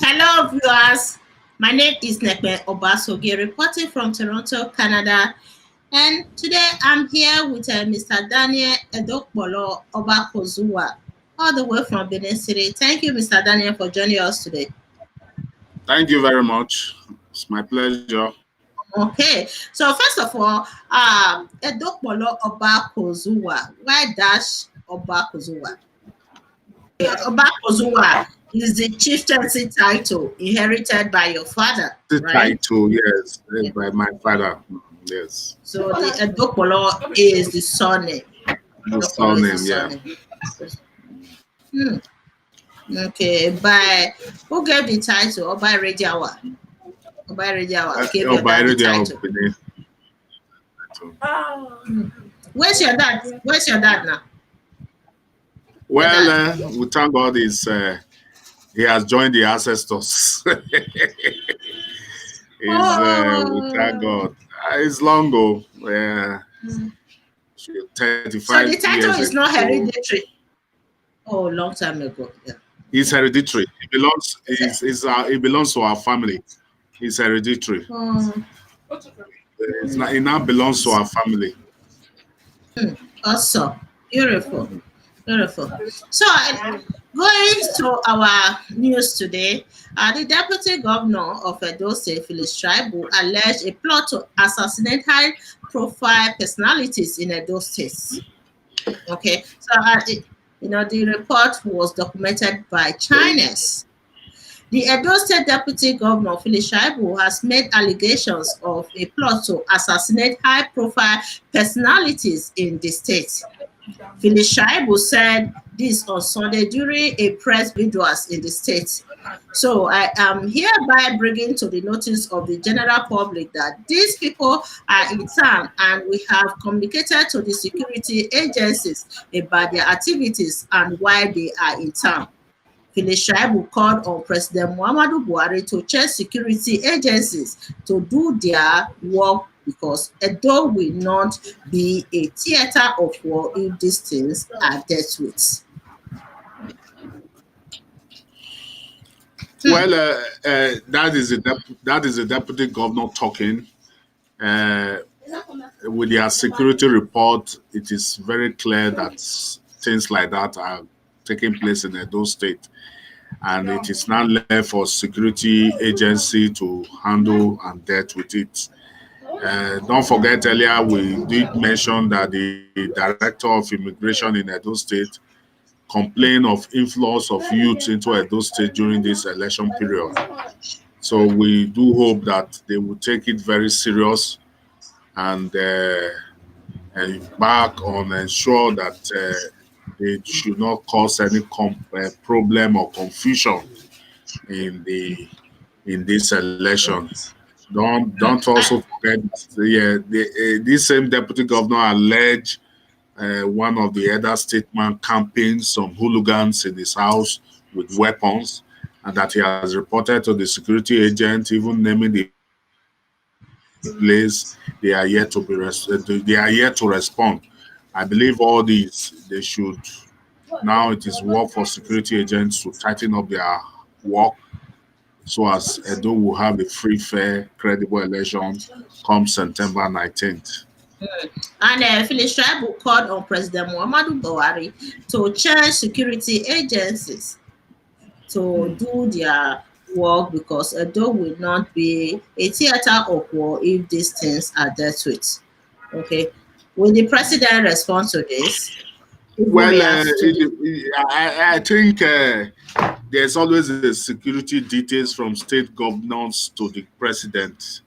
Hello, viewers. My name is Nekpe Obasoge, reporting from Toronto, Canada. And today I'm here with Mr. Daniel Edokpolo Obakozua, all the way from Benin City. Thank you, Mr. Daniel, for joining us today. Thank you very much. It's my pleasure. Okay, so first of all, Edokpolo Obakozua. Why dash Obakozua? Obakozua is the chieftaincy title inherited by your father, The right? title, yes, Yeah. by my father. Yes, So the Edokpolo is the surname. the Edokpolo is the surname, yeah. surname. Hmm. Okay, by who gave the title? Oba Rejawa. Oba Rejawa gave your By dad the radio title. Benin. Where's your dad? Where's your dad now? Your Well, dad. we thank God he has joined the ancestors. We thank Oh. God. It's long ago, So 35 the title years is not ago. hereditary. Oh, long time ago. Yeah. It's hereditary. It belongs to our family. It's hereditary. Oh, It now belongs to our family. awesome. Beautiful. Beautiful. So, going to our news today, the deputy governor of Edo State, Phyllis Shaibu, alleged a plot to assassinate high-profile personalities in Edo State. Okay, so the report was documented by Chinese. The Edo State Deputy Governor, Phyllis Shaibu, has made allegations of a plot to assassinate high-profile personalities in the state. Phyllis Shaibu said this on Sunday during a press videos in the state. So I am hereby bringing to the notice of the general public that these people are in town and we have communicated to the security agencies about their activities and why they are in town. Phyllis Shaibu called on President Muhammadu Buhari to check security agencies to do their work because Edo will not be a theater of war if these things are dealt with. Well, that is the deputy governor talking. Uh, with their security report, it is very clear that things like that are taking place in Edo State, and it is now left for security agency to handle and deal with it. Don't forget earlier we did mention that the director of immigration in Edo State complained of influx of youth into Edo State during this election period. So we do hope that they will take it very serious and back on ensure that they should not cause any problem or confusion in this election. Don't also forget, this same deputy governor alleged one of the other statesmen camping some hooligans in his house with weapons, and that he has reported to the security agent, even naming the place. They are yet to they are yet to respond. I believe all these they should now. It is work for security agents to tighten up their work so as Edo will have a free, fair, credible election come September 19th. And Phyllis Shaibu called on President Muhammadu Buhari to change security agencies to do their work because Edo will not be a theater of war if these things are dealt with. Okay. Will the president respond to this? Well, I think there's always a security details from state governors to the president.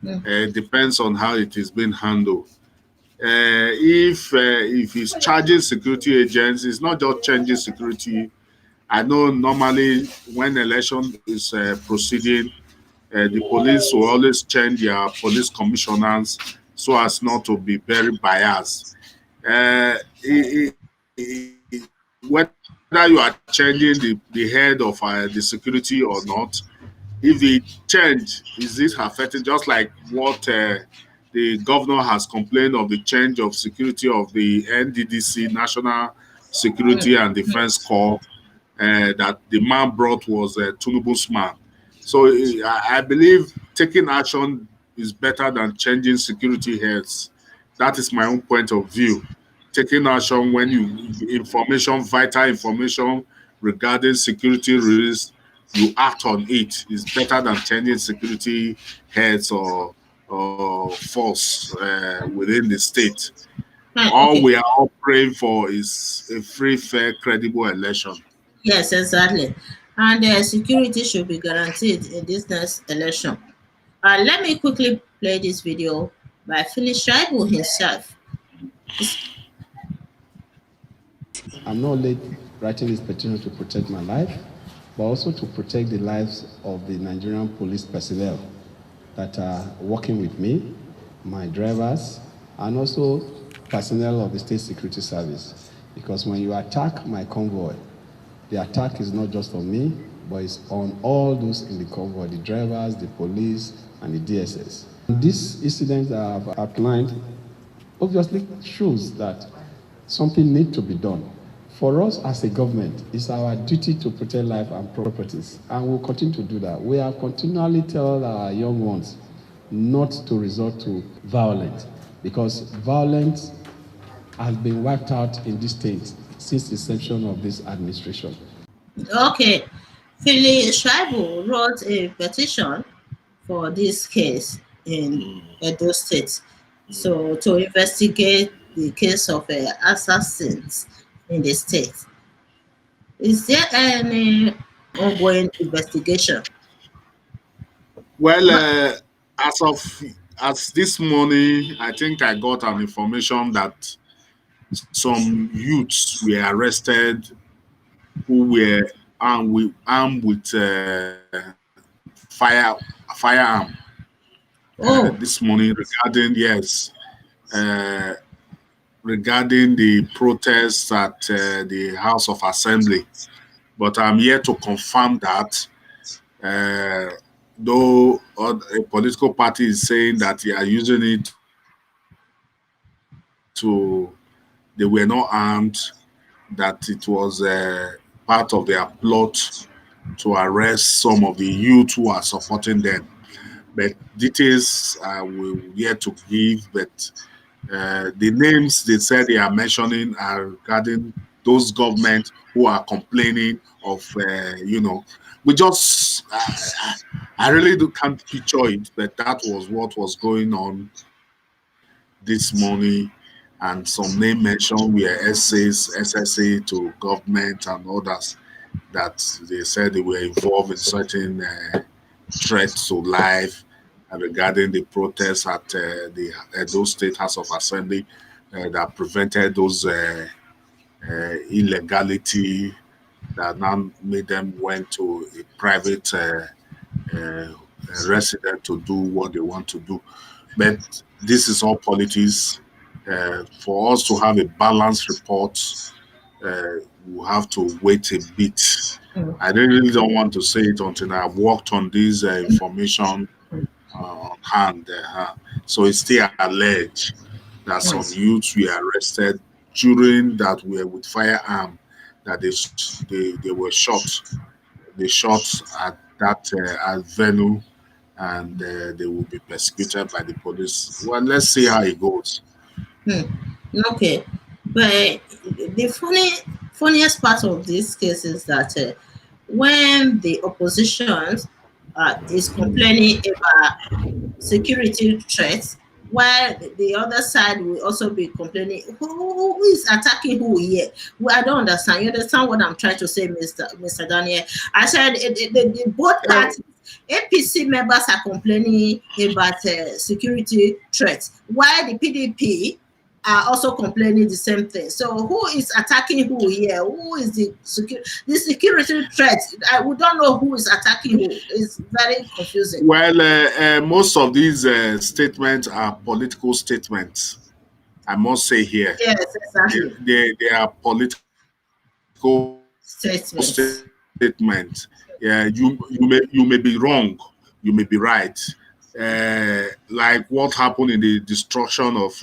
Depends on how it is being handled. If he's charging security agents, it's not just changing security. I know normally when election is proceeding, the police will always change their police commissioners so as not to be very biased. Whether you are changing the head of the security or not, if it change, is this affecting just like what the governor has complained of the change of security of the NDDC, National Security and Defense Corps, that the man brought was Tunubu's man. So I believe taking action is better than changing security heads. That is my own point of view. Taking action when information, vital information regarding security risks, you act on it is better than changing security heads or force within the state. All Okay. we are all praying for is a free, fair, credible election. Yes, exactly. And security should be guaranteed in this next election. Let me quickly play this video by Phyllis Shaibu himself. I'm not only writing this petition to protect my life, but also to protect the lives of the Nigerian police personnel that are working with me, my drivers, and also personnel of the State Security Service. Because when you attack my convoy, the attack is not just on me, but it's on all those in the convoy, the drivers, the police, and the DSS. This incident that I've outlined obviously shows that something needs to be done. For us as a government, it's our duty to protect life and properties, and we'll continue to do that. We have continually told our young ones not to resort to violence, because violence has been wiped out in this state since the inception of this administration. Okay. Phyllis Shaibu wrote a petition for this case in Edo State. So to investigate the case of assassins in the state. Is there any ongoing investigation? Well, as this morning, I think I got an information that some youths were arrested who were armed with firearm Oh, this morning regarding uh, regarding the protests at the House of Assembly. But I'm here to confirm that. Though a political party is saying that they are using it to, they were not armed, that it was part of their plot to arrest some of the youth who are supporting them. But details we're yet to give, but the names they said they are mentioning are regarding those governments who are complaining of, we just, I really can't picture it, but that was what was going on this morning. And some name mentioned were essays, SSA to government and others that they said they were involved in certain threats to life regarding the protests at the Edo State House of Assembly that prevented those illegality that now made them went to a private uh, resident to do what they want to do. But this is all politics. For us to have a balanced report, we'll have to wait a bit. I really don't want to say it until I've worked on this information on hand. So it's still alleged that some youths were arrested during that were with firearm, that they were shot. They shot at that at venue, and they will be persecuted by the police. Well, let's see how it goes. hmm. Okay. But the funniest part of this case is that when the opposition is complaining about security threats, while the other side will also be complaining, who is attacking who here? Well, I don't understand. You understand what I'm trying to say, Mr. Daniel? I said the both Well, parties, APC members are complaining about security threats, while the PDP are also complaining the same thing. So who is attacking who here? Who is the security threat? We don't know who is attacking who. It's very confusing. well, most of these statements are political statements. I must say here, Yes, exactly. they are political statements. Statements. Yeah, you may be wrong, you may be right. Like what happened in the destruction of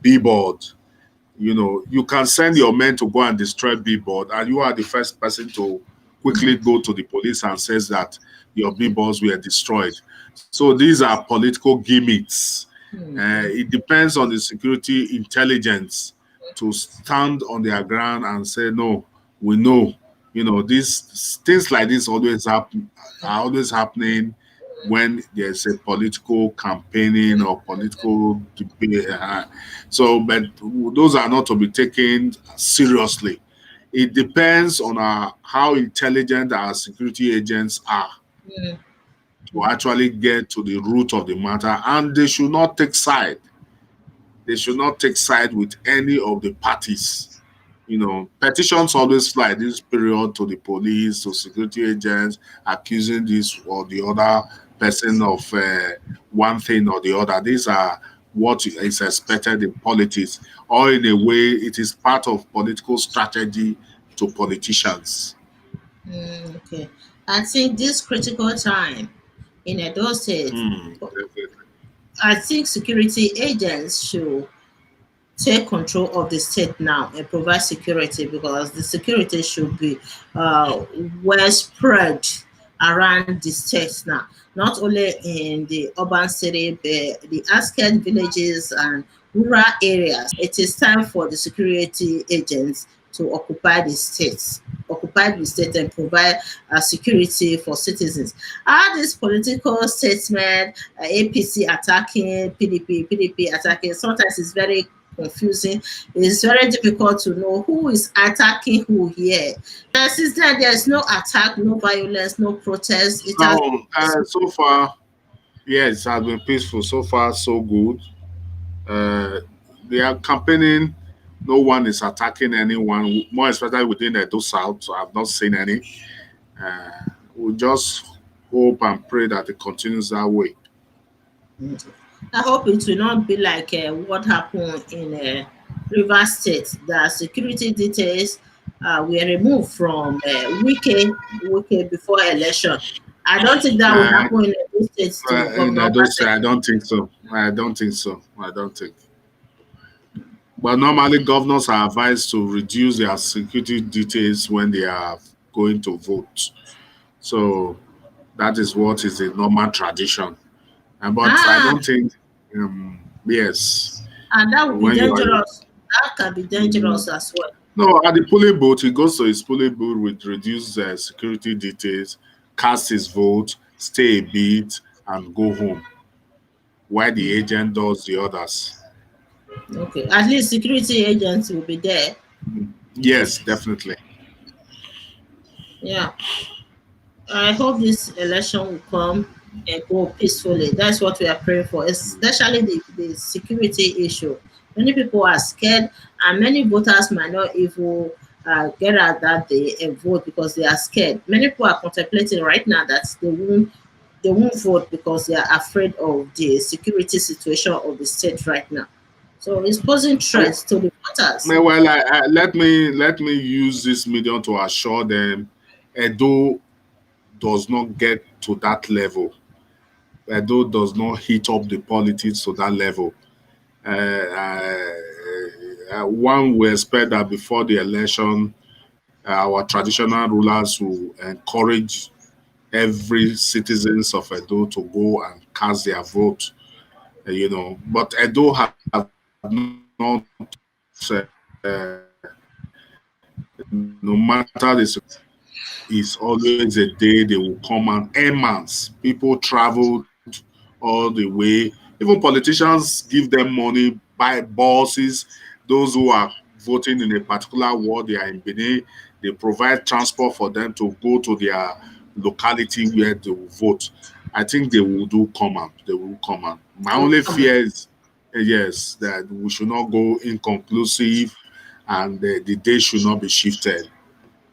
billboard. You can send your men to go and destroy billboard, and you are the first person to quickly go to the police and says that your billboards were destroyed. So these are political gimmicks. It depends on the security intelligence to stand on their ground and say, no, we know. These things like this always happen are always happening when there's a political campaigning or political debate. But those are not to be taken seriously. It depends on how intelligent our security agents are to actually get to the root of the matter, and they should not take side. They should not take side with any of the parties. Petitions always fly this period to the police, to security agents, accusing this or the other person of one thing or the other. These are what is expected in politics, or in a way, it is part of political strategy to politicians. Okay. I think this critical time in Edo State, Definitely. I think security agents should take control of the state now and provide security, because the security should be well spread around the state now, not only in the urban city, but the outskirts villages and rural areas. It is time for the security agents to occupy the state and provide security for citizens. All this political statement, APC attacking PDP, PDP attacking, sometimes it's very confusing. It's very difficult to know who is attacking who here. Since then, there's no attack, no violence, no protest. It has Now, so far, yes, it has been peaceful. So far, so good. Uh, they are campaigning. No one is attacking anyone, more especially within the Edo South. So I've not seen any. Uh, we just hope and pray that it continues that way. I hope it will not be like what happened in River State. The security details were removed from weekend before election. I don't think that will Uh, happen in the states to I Governor don't say. Patrick. I don't think so. I don't think so. I don't think. But normally, governors are advised to reduce their security details when they are going to vote. So that is what is a normal tradition. But I Ah, don't think, yes, and that would be when you are. dangerous. That can be Mhm. dangerous as well. No, at the polling booth, he goes to his polling booth with reduced security details, cast his vote, stay a bit, and go home, while the agent does the others. Okay, at least security agents will be there. Yes, definitely. Yeah, I hope this election will come and go peacefully. That's what we are praying for, especially the security issue. Many people are scared, and many voters might not even get out that day and vote because they are scared. Many people are contemplating right now that they won't vote because they are afraid of the security situation of the state right now. So it's posing threats to the voters. Well, let me use this medium to assure them, Edo does not get to that level. Edo does not heat up the politics to that level. One will expect that before the election, our traditional rulers will encourage every citizens of Edo to go and cast their vote. But Edo have not, no matter the, is always a day they will come and airmans. People traveled all the way. Even politicians give them money, buy buses. Those who are voting in a particular ward, they are in Benin, they provide transport for them to go to their locality where they will vote. I think they will do come out. They will come out. My Oh, only come on. fear is, yes, that we should not go inconclusive and the day should not be shifted.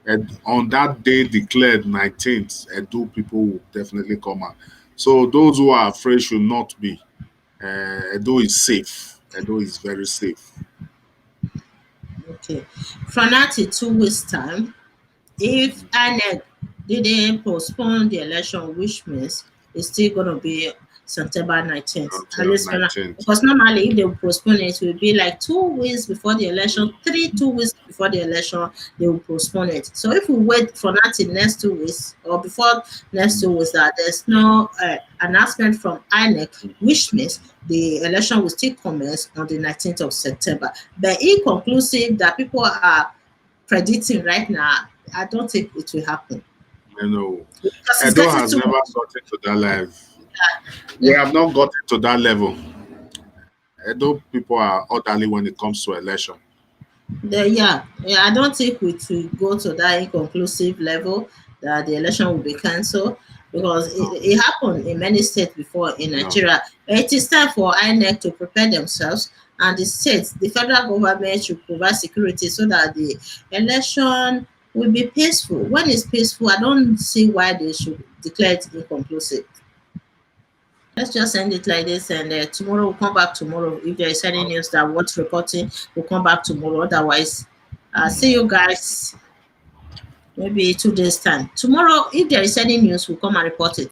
And on that day declared 19th, Edo people will definitely come out. So those who are afraid should not be. Edo is safe. Edo is very safe. Okay. From now to 2 weeks' time, if INEC didn't postpone the election, which means it's still going to be September 19th. At until least for now. 19th. Because normally, if they will postpone it, it will be like 2 weeks before the election, 2 weeks before the election, they will postpone it. So if we wait for that till next 2 weeks or before next 2 weeks, that there's no announcement from INEC, which means the election will still commence on the 19th of September. But inconclusive that people are predicting right now, I don't think it will happen. You know, Because it's Edo getting has too never much. gotten to that level. We Yeah. have not gotten to that level. Edo people are orderly when it comes to election. Yeah, I don't think we will go to that inconclusive level that the election will be cancelled because No, it happened in many states before in no. Nigeria. But it is time for INEC to prepare themselves and the states, the federal government should provide security so that the election will be peaceful. When it's peaceful, I don't see why they should declare it inconclusive. Let's just end it like this, and tomorrow we'll come back tomorrow. If there is any news that wants reporting, we'll come back tomorrow. Otherwise, see you guys maybe 2 days time. Tomorrow, if there is any news, we'll come and report it.